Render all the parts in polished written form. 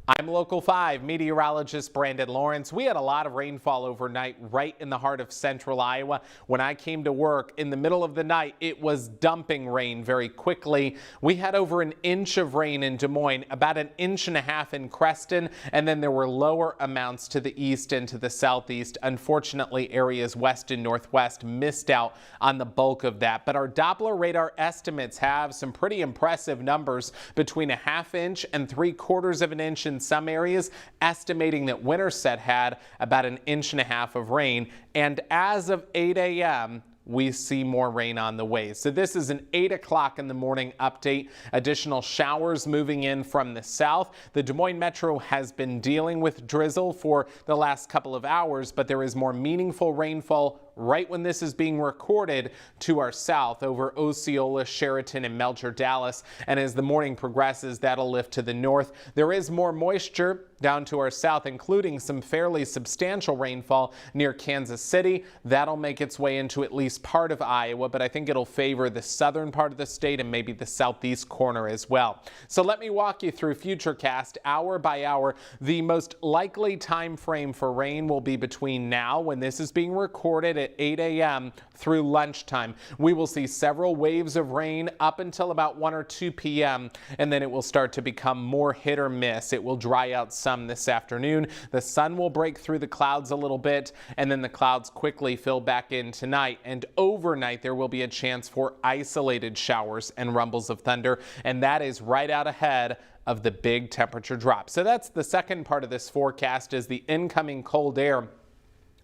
I'm Local 5 meteorologist Brandon Lawrence. We had a lot of rainfall overnight right in the heart of central Iowa. When I came to work in the middle of the night, it was dumping rain very quickly. We had over an inch of rain in Des Moines, about an inch and a half in Creston, and then there were lower amounts to the east and to the southeast. Unfortunately, areas west and northwest missed out on the bulk of that. But our Doppler radar estimates have some pretty impressive numbers between a ½ inch and 3/4 of an inch in some areas, estimating that Winterset had about an inch and a half of rain. And as of 8 a.m., we see more rain on the way. So this is an 8 o'clock in the morning update. Additional showers moving in from the south. The Des Moines Metro has been dealing with drizzle for the last couple of hours, but there is more meaningful rainfall right when this is being recorded to our south over Osceola, Sheraton, and Melcher, Dallas. And as the morning progresses, that'll lift to the north. There is more moisture down to our south, including some fairly substantial rainfall near Kansas City. That'll make its way into at least part of Iowa, but I think it'll favor the southern part of the state and maybe the southeast corner as well. So let me walk you through Futurecast hour by hour. The most likely time frame for rain will be between now, when this is being recorded at 8 a.m. through lunchtime. We will see several waves of rain up until about 1 or 2 p.m. and then it will start to become more hit or miss. It will dry out some this afternoon. The sun will break through the clouds a little bit, and then the clouds quickly fill back in tonight. And overnight there will be a chance for isolated showers and rumbles of thunder, and that is right out ahead of the big temperature drop. So that's the second part of this forecast, is the incoming cold air.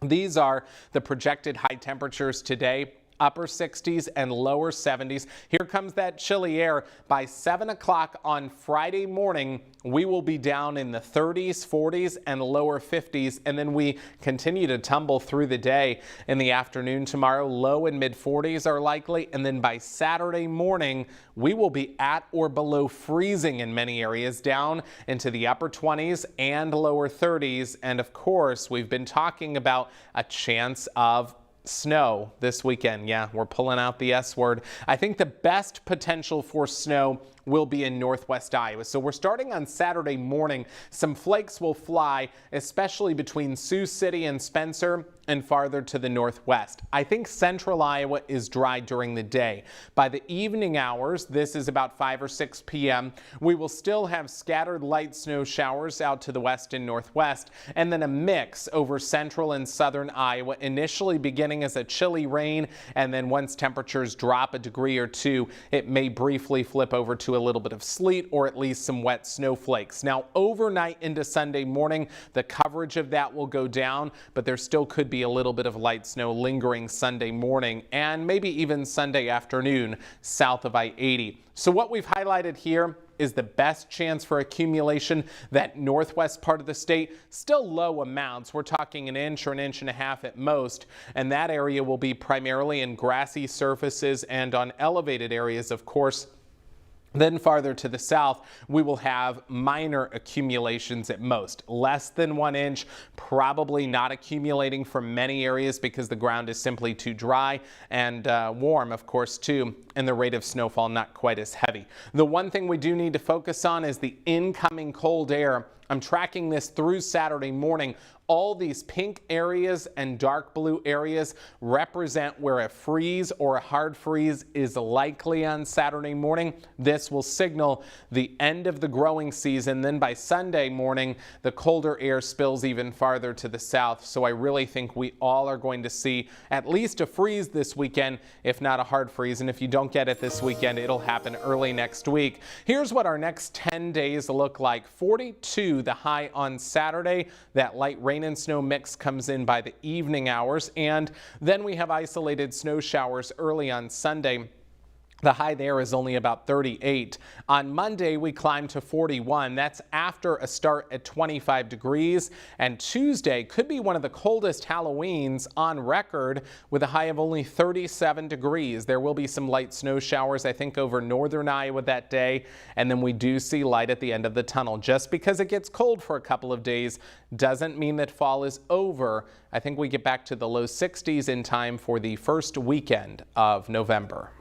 These are the projected high temperatures today. Upper 60s and lower 70s. Here comes that chilly air. By 7 o'clock on Friday morning, we will be down in the 30s, 40s, and lower 50s, and then we continue to tumble through the day. In the afternoon tomorrow, low and mid 40s are likely, and then by Saturday morning, we will be at or below freezing in many areas, down into the upper 20s and lower 30s. And of course, we've been talking about a chance of snow this weekend. Yeah, we're pulling out the S word. I think the best potential for snow will be in northwest Iowa. So we're starting on Saturday morning. Some flakes will fly, especially between Sioux City and Spencer and farther to the northwest. I think central Iowa is dry during the day. By the evening hours, this is about 5 or 6 p.m., we will still have scattered light snow showers out to the west and northwest, and then a mix over central and southern Iowa, initially beginning as a chilly rain, and then once temperatures drop a degree or two, it may briefly flip over to a little bit of sleet or at least some wet snowflakes. Now, overnight into Sunday morning, the coverage of that will go down, but there still could be a little bit of light snow lingering Sunday morning and maybe even Sunday afternoon south of I-80. So what we've highlighted here is the best chance for accumulation. That northwest part of the state, still low amounts. We're talking an inch or an inch and a half at most, and that area will be primarily in grassy surfaces and on elevated areas, of course. Then farther to the south, we will have minor accumulations at most, less than 1 inch, probably not accumulating for many areas because the ground is simply too dry and warm, of course, too, and the rate of snowfall not quite as heavy. The one thing we do need to focus on is the incoming cold air. I'm tracking this through Saturday morning. All these pink areas and dark blue areas represent where a freeze or a hard freeze is likely on Saturday morning. This will signal the end of the growing season. Then by Sunday morning, the colder air spills even farther to the south. So I really think we all are going to see at least a freeze this weekend, if not a hard freeze. And if you don't get it this weekend, it'll happen early next week. Here's what our next 10 days look like. 42 the high on Saturday. That light rain and snow mix comes in by the evening hours, and then we have isolated snow showers early on Sunday. The high there is only about 38. On Monday, we climb to 41. That's after a start at 25 degrees. And Tuesday could be one of the coldest Halloweens on record with a high of only 37 degrees. There will be some light snow showers, I think, over northern Iowa that day. And then we do see light at the end of the tunnel. Just because it gets cold for a couple of days doesn't mean that fall is over. I think we get back to the low 60s in time for the first weekend of November.